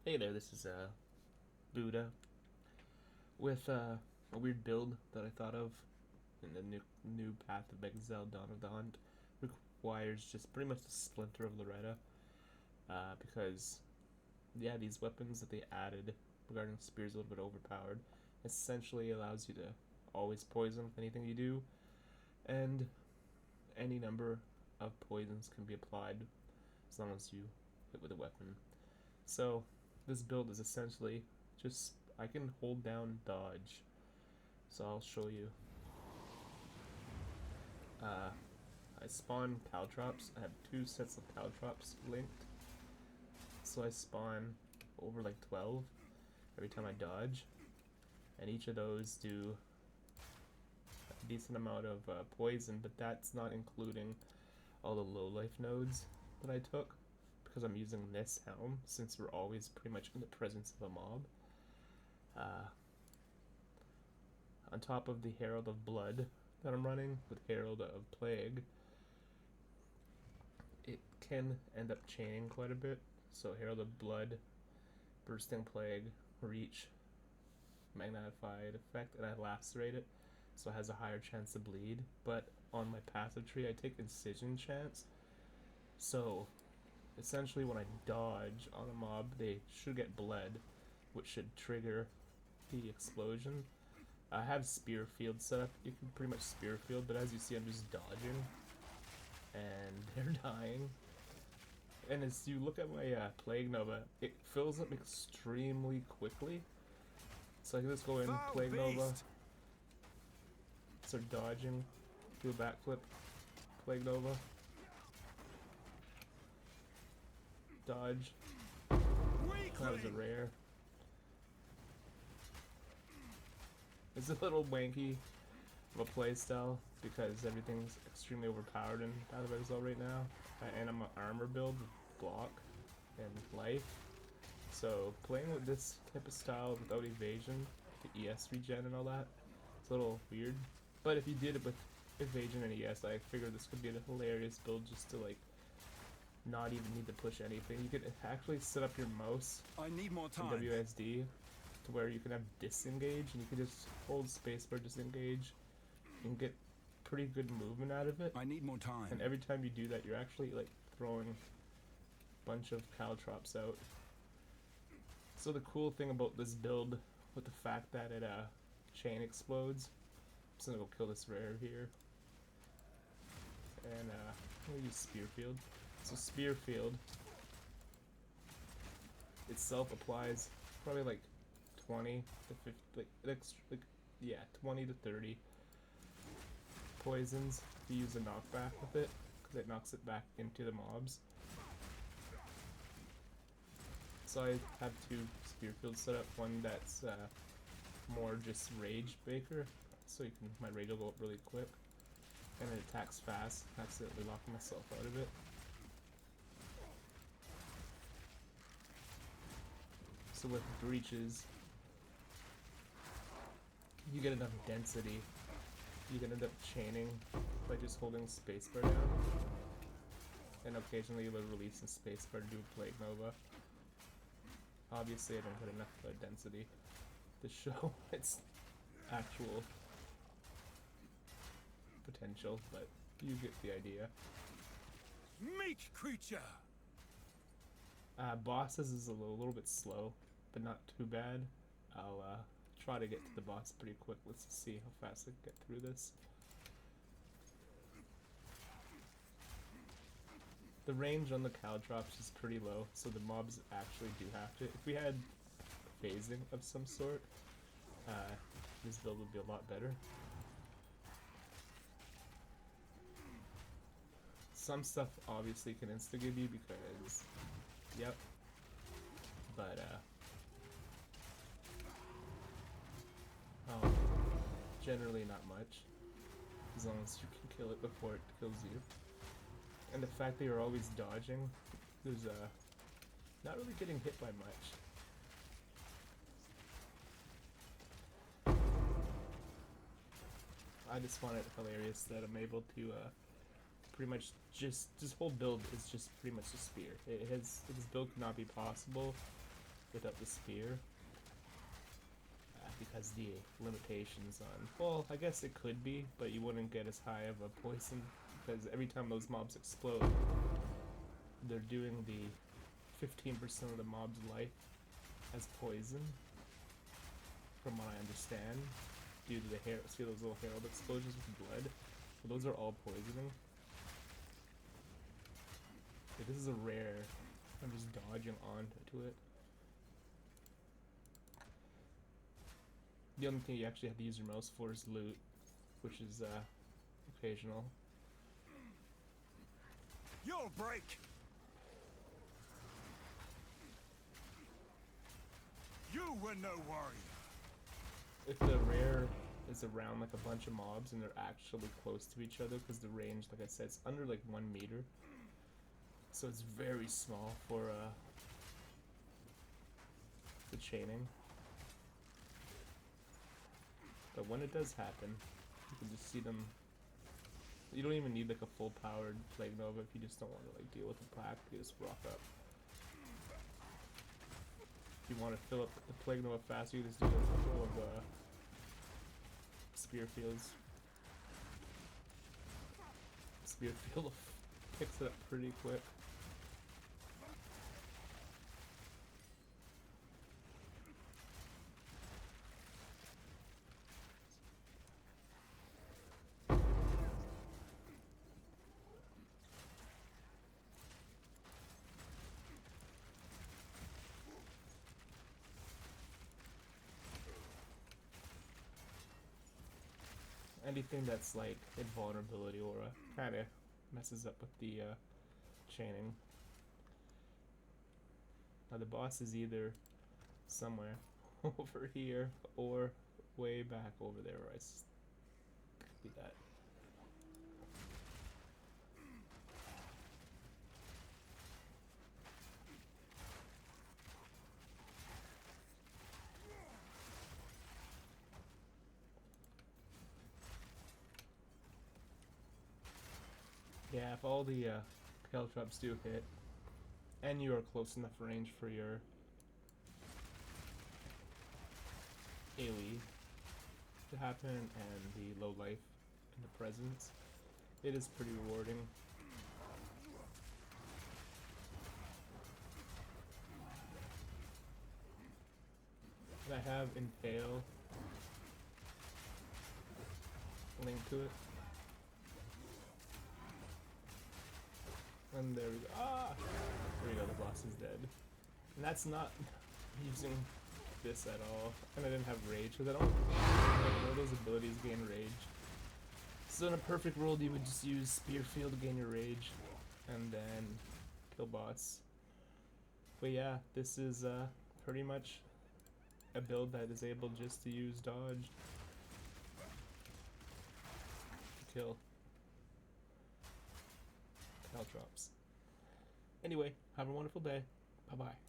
Hey there, this is Buddha with a weird build that I thought of in the new path of Exile Dawn of the Hunt. Requires just pretty much a splinter of Loretta because yeah, these weapons that they added regarding spears a little bit overpowered. Essentially allows you to always poison with anything you do, and any number of poisons can be applied as long as you hit with a weapon. So this build is essentially just I can hold down dodge. So I'll show you. Uh, I spawn caltrops. I have two sets of caltrops linked. So I spawn over like 12 every time I dodge. And each of those do a decent amount of poison, but that's not including all the low life nodes that I took because I'm using this helm since we're always pretty much in the presence of a mob. Uh, on top of the Herald of Blood that I'm running with Herald of Plague, it can end up chaining quite a bit. So Herald of Blood, Bursting Plague, Reach, Magnified Effect, and I lacerate it, so it has a higher chance to bleed. But on my passive tree, I take Incision chance. So essentially, when I dodge on a mob, they should get bled, which should trigger the explosion. I have Spear Field set up. You can pretty much Spear Field, but as you see, I'm just dodging, and they're dying. And as you look at my Plague Nova, it fills up extremely quickly. So I can just go in, Plague Nova, start dodging, do a backflip, Plague Nova, dodge. That was a rare. It's a little wanky of a playstyle because everything's extremely overpowered in Path of Exile right now. And I'm an armor build with block and life. So playing with this type of style without evasion, the ES regen and all that, it's a little weird. But if you did it with evasion and ES, I figured this could be a hilarious build just to like not even need to push anything. You could actually set up your mouse I need more time. in WSD to where you can have disengage and you can just hold spacebar disengage and get pretty good movement out of it. I need more time. And every time you do that, you're actually like throwing a bunch of caltrops out. So the cool thing about this build, with the fact that it chain explodes, I'm just gonna go kill this rare here. And I'm gonna use Spearfield. So Spearfield itself applies probably like 20 to 50, like yeah, 20 to 30 poisons if you use a knockback with it, because it knocks it back into the mobs. So I have two Spearfields set up, one that's more just Rage Baker, so you can, my rage will go up really quick, and it attacks fast, accidentally locking myself out of it. So with breaches, you get enough density, you can end up chaining by just holding spacebar down, and occasionally you will release a spacebar to do a Plague Nova. Obviously I don't get enough density to show its actual potential, but you get the idea. Meek creature! Bosses is a little bit slow, but not too bad. I'll try to get to the boss pretty quick. Let's see how fast I can get through this. The range on the caltrops is pretty low, so the mobs actually do have to. If we had phasing of some sort, this build would be a lot better. Some stuff obviously can insta-give you because, yep, but generally not much, as long as you can kill it before it kills you. And the fact that you're always dodging, there's not really getting hit by much. I just find it hilarious that I'm able to pretty much just whole build is just pretty much a spear. This build could not be possible without the spear. Because the limitations on... Well, I guess it could be, but you wouldn't get as high of a poison, because every time those mobs explode, they're doing the 15% of the mob's life as poison, from what I understand, due to the hair. See those little herald explosions with blood? Well, those are all poisoning. Okay, this is a rare. I'm just dodging onto it. The only thing you actually have to use your mouse for is loot, which is occasional. You'll break. You were no warrior. If the rare is around like a bunch of mobs and they're actually close to each other, because the range, like I said, it's under like 1 meter, so it's very small for the chaining. But when it does happen, you can just see them. You don't even need like a full powered Plague Nova if you just don't want to like deal with the pack. You just rock up. If you want to fill up the Plague Nova faster, you just do a couple of Spear Fields. Spear Field picks it up pretty quick. Anything that's like invulnerability aura kind of messes up with the chaining. Now the boss is either somewhere over here or way back over there where could be that. Yeah, if all the Caltrops do hit, and you are close enough range for your AoE to happen, and the low life and the presence, it is pretty rewarding. And I have Impale linked to it. And there we go. Ah! There we go, the boss is dead. And that's not using this at all. And I didn't have rage, because I don't like none of those abilities gain rage. So in a perfect world, you would just use Spear Field to gain your rage, and then kill boss. But yeah, this is pretty much a build that is able just to use dodge to kill Caltrops. Anyway, have a wonderful day. Bye-bye.